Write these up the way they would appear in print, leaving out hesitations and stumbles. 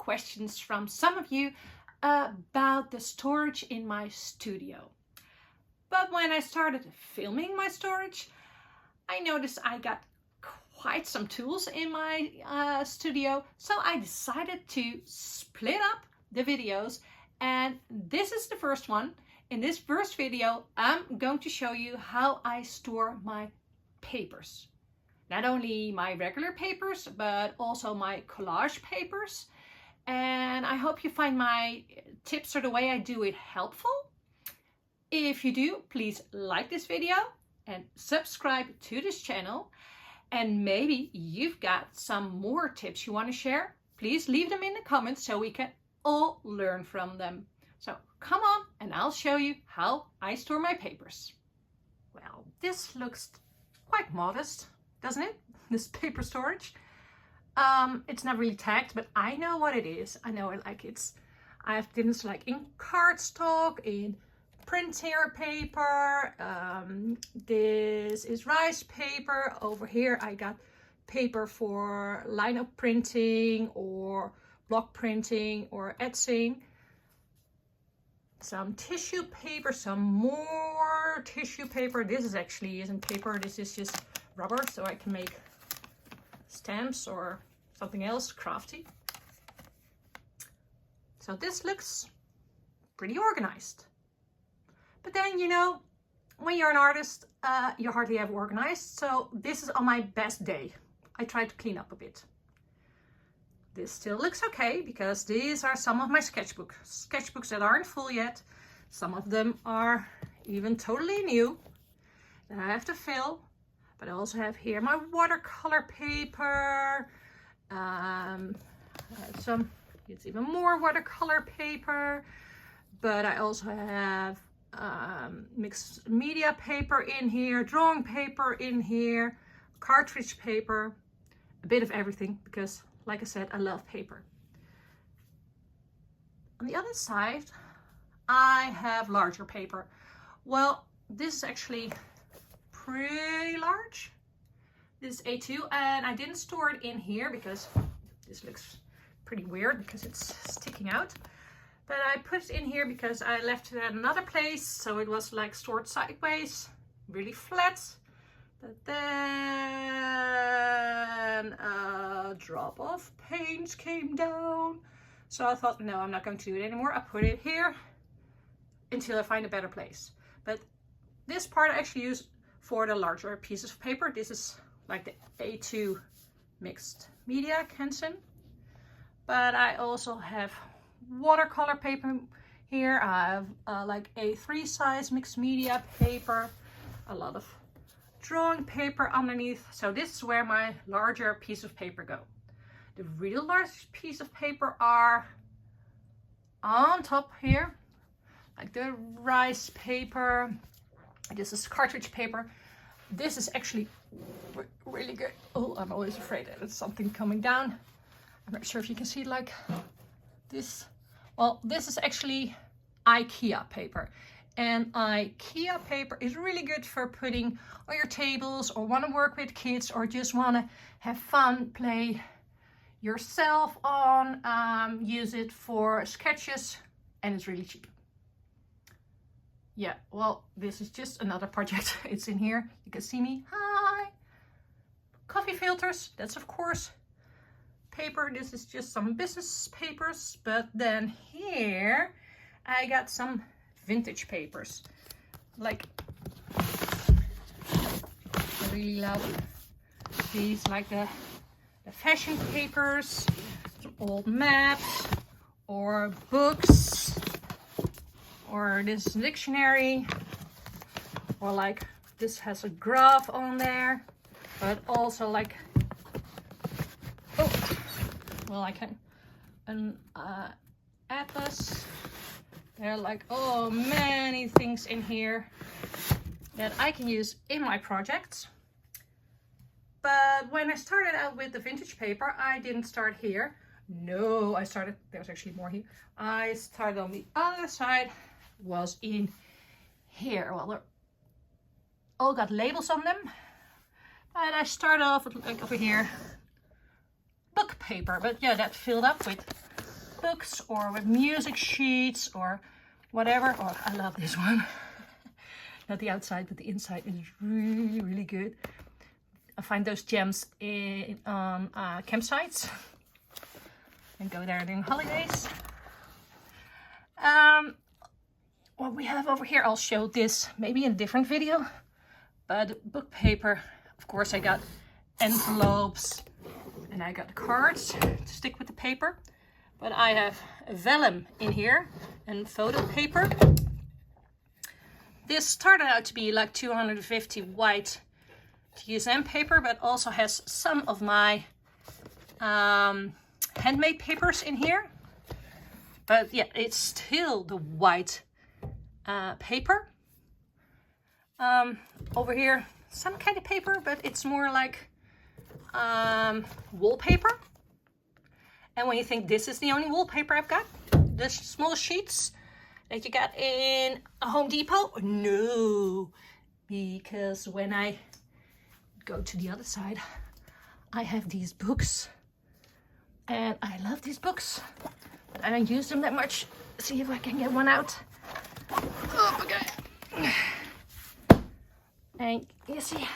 questions from some of you about the storage in my studio. But when I started filming my storage, I noticed I got quite some tools in my studio, so I decided to split up the videos, and this is the first one. In this first video, I'm going to show you how I store my papers. Not only my regular papers, but also my collage papers. And I hope you find my tips or the way I do it helpful. If you do, please like this video and subscribe to this channel. And maybe you've got some more tips you want to share. Please leave them in the comments so we can all learn from them. So come on and I'll show you how I store my papers. Well, this looks quite modest, doesn't it? This paper storage. It's not really tagged, but I know what it is. I know I have things like in cardstock, in printer paper. This is rice paper. Over here I got paper for line-up printing or block printing or etching. Some tissue paper, some more tissue paper. This actually isn't paper, this is just rubber, so I can make stamps or something else crafty. So this looks pretty organized. But then, you know, when you're an artist, you hardly ever organized. So this is on my best day. I try to clean up a bit. This still looks okay because these are some of my sketchbooks that aren't full yet. Some of them are even totally new that I have to fill. But I also have here my watercolor paper. It's even more watercolor paper. But I also have mixed media paper in here, drawing paper in here, cartridge paper, a bit of everything because, like I said, I love paper. On the other side, I have larger paper. Well, this is actually pretty large. This is A2, and I didn't store it in here because this looks pretty weird because it's sticking out. But I put it in here because I left it at another place, so it was like stored sideways, really flat. But then a drop of paint came down. So I thought, no, I'm not going to do it anymore. I put it here until I find a better place. But this part I actually use for the larger pieces of paper. This is like the A2 mixed media Canson. But I also have watercolor paper here. I have like A3 size mixed media paper. A lot of drawing paper underneath. So this is where my larger piece of paper go. The real large piece of paper are on top here, like the rice paper. This is cartridge paper. This is actually really good. Oh, I'm always afraid that there's something coming down. I'm not sure if you can see it like this. Well, this is actually IKEA paper. And IKEA paper is really good for putting on your tables or want to work with kids or just want to have fun, play yourself on, use it for sketches, and it's really cheap. Yeah, well, this is just another project. It's in here. You can see me. Hi! Coffee filters, that's of course paper. This is just some business papers. But then here I got some vintage papers. Like, I really love these, like the fashion papers, some old maps or books, or this dictionary, or like this has a graph on there, but also like, oh, well, I can an atlas. There are like, oh, many things in here that I can use in my projects. But when I started out with the vintage paper, I didn't start here. No, I started, there's actually more here. I started on the other side, was in here. Well, they're all got labels on them. And I started off with, like over here, book paper. But yeah, that filled up with books or with music sheets or whatever. Oh, I love this one. Not the outside, but the inside is really, really good. I find those gems in campsites and go there during holidays. What we have over here, I'll show this maybe in a different video, but book paper, of course I got envelopes and I got cards to stick with the paper, but I have vellum in here and photo paper. This started out to be like 250 white GSM paper, but also has some of my handmade papers in here. But yeah, it's still the white paper. Over here, some kind of paper, but it's more like wallpaper. And when you think this is the only wallpaper I've got, the small sheets that you got in a Home Depot, no, because when I go to the other side, I have these books, and I love these books, but I don't use them that much. See if I can get one out. Oh, okay. And you see,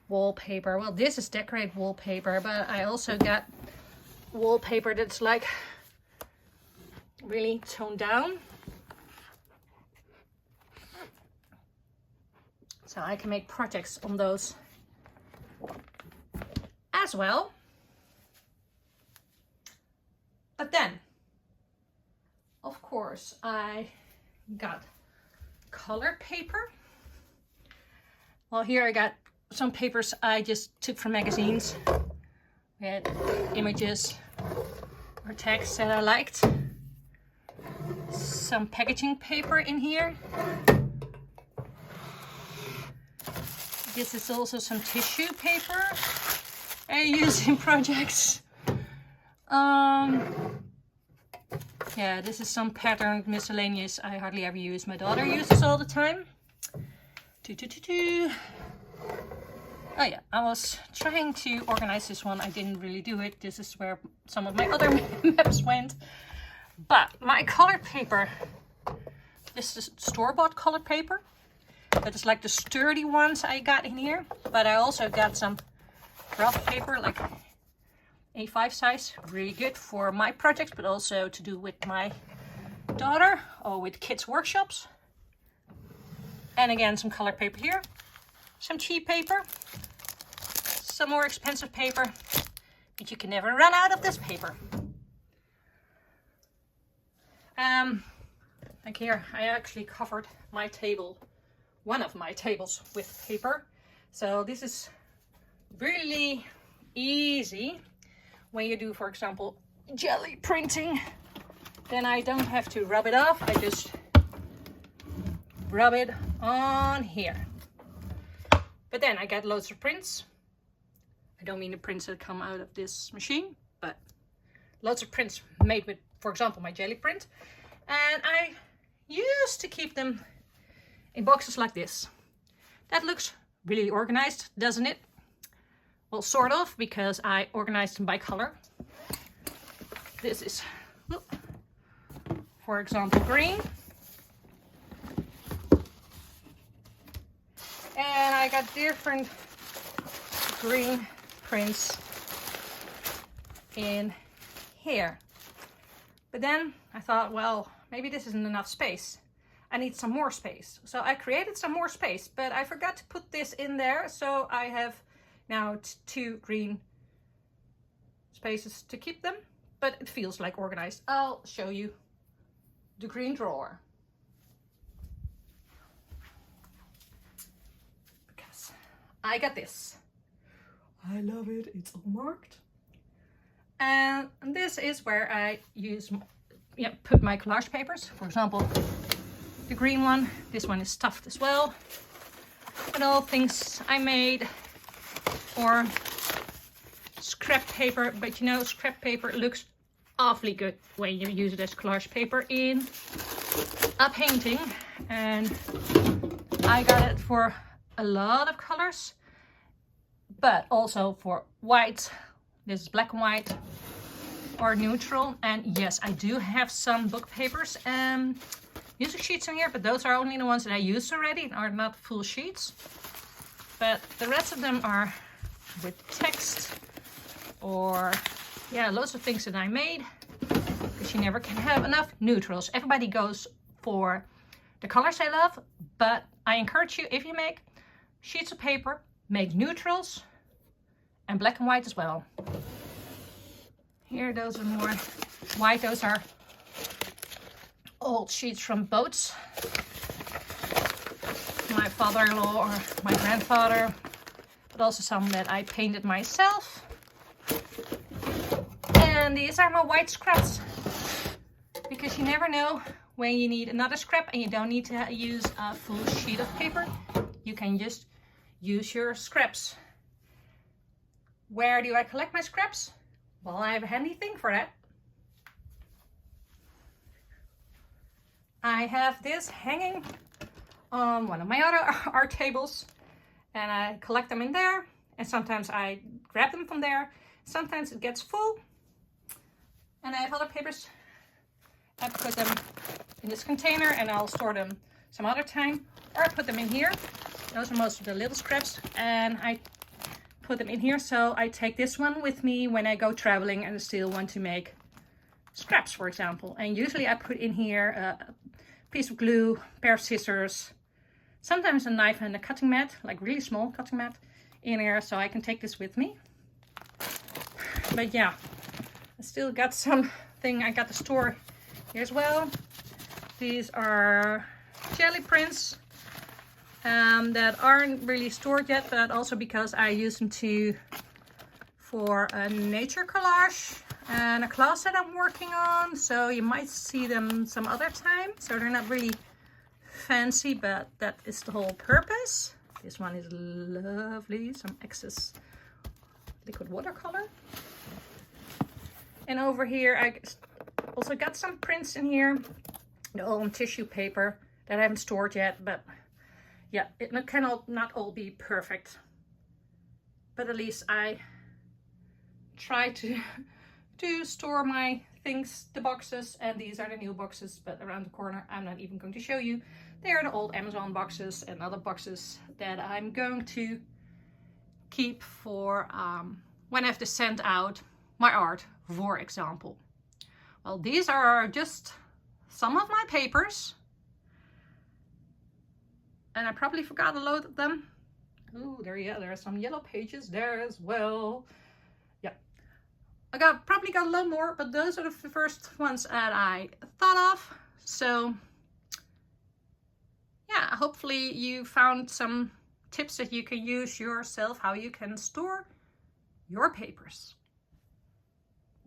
wallpaper. Well, this is decorated wallpaper, but I also got wallpaper that's like really toned down, so I can make projects on those as well. But then, of course, I got color paper. Well, here I got some papers I just took from magazines with images or text that I liked. Some packaging paper in here. This is also some tissue paper I use in projects. Yeah, this is some patterned miscellaneous I hardly ever use. My daughter uses all the time. Oh yeah, I was trying to organize this one. I didn't really do it. This is where some of my other maps went. But my color paper, this is store-bought color paper. That is like the sturdy ones I got in here. But I also got some graph paper, like A5 size. Really good for my projects, but also to do with my daughter or with kids' workshops. And again, some color paper here. Some cheap paper. Some more expensive paper. But you can never run out of this paper. Like here, I actually covered my table, one of my tables, with paper. So this is really easy when you do, for example, jelly printing. Then I don't have to rub it off. I just rub it on here. But then I got loads of prints. I don't mean the prints that come out of this machine, but loads of prints made with, for example, my jelly print. And I used to keep them in boxes like this. That looks really organized, doesn't it? Well, sort of, because I organized them by color. This is, for example, green. And I got different green prints in here. But then I thought, well, maybe this isn't enough space. I need some more space. So I created some more space, but I forgot to put this in there. So I have now 2 green spaces to keep them, but it feels like organized. I'll show you the green drawer. Because I got this. I love it. It's all marked. And this is where I use, put my collage papers. For example, the green one. This one is stuffed as well. And all things I made, or scrap paper. But you know, scrap paper looks awfully good when you use it as collage paper in a painting. And I got it for a lot of colors, but also for white. This is black and white. or neutral. And yes, I do have some book papers and music sheets in here, but those are only the ones that I used already, are not full sheets. But the rest of them are with text or yeah, loads of things that I made, because you never can have enough neutrals. Everybody goes for the colors they love, but I encourage you, if you make sheets of paper, make neutrals and black and white as well. Here, those are more white. Those are old sheets from boats. My father-in-law or my grandfather, but also some that I painted myself. And these are my white scraps, because you never know when you need another scrap and you don't need to use a full sheet of paper. You can just use your scraps. Where do I collect my scraps? Well, I have a handy thing for that. I have this hanging on one of my other art tables, and I collect them in there, and sometimes I grab them from there. Sometimes it gets full, and I have other papers. I put them in this container and I'll store them some other time, or I put them in here. Those are most of the little scraps, and I put them in here, so I take this one with me when I go traveling and I still want to make scraps, for example. And usually I put in here a piece of glue, a pair of scissors, sometimes a knife and a cutting mat, like really small cutting mat in here, so I can take this with me. But yeah, I still got something I got to store here as well. These are jelly prints that aren't really stored yet, but also because I use them for a nature collage and a class that I'm working on, so you might see them some other time. So they're not really fancy, but that is the whole purpose. This one is lovely, some excess liquid watercolor. And over here I also got some prints in here, all on tissue paper that I haven't stored yet, but yeah, it cannot not all be perfect, but at least I try to store my things, the boxes, and these are the new boxes, but around the corner I'm not even going to show you. They are the old Amazon boxes and other boxes that I'm going to keep for when I have to send out my art, for example. Well, these are just some of my papers, and I probably forgot a load of them. Oh, there are some yellow pages there as well. Yeah, I probably got a lot more, but those are the first ones that I thought of. So yeah, hopefully you found some tips that you can use yourself, how you can store your papers.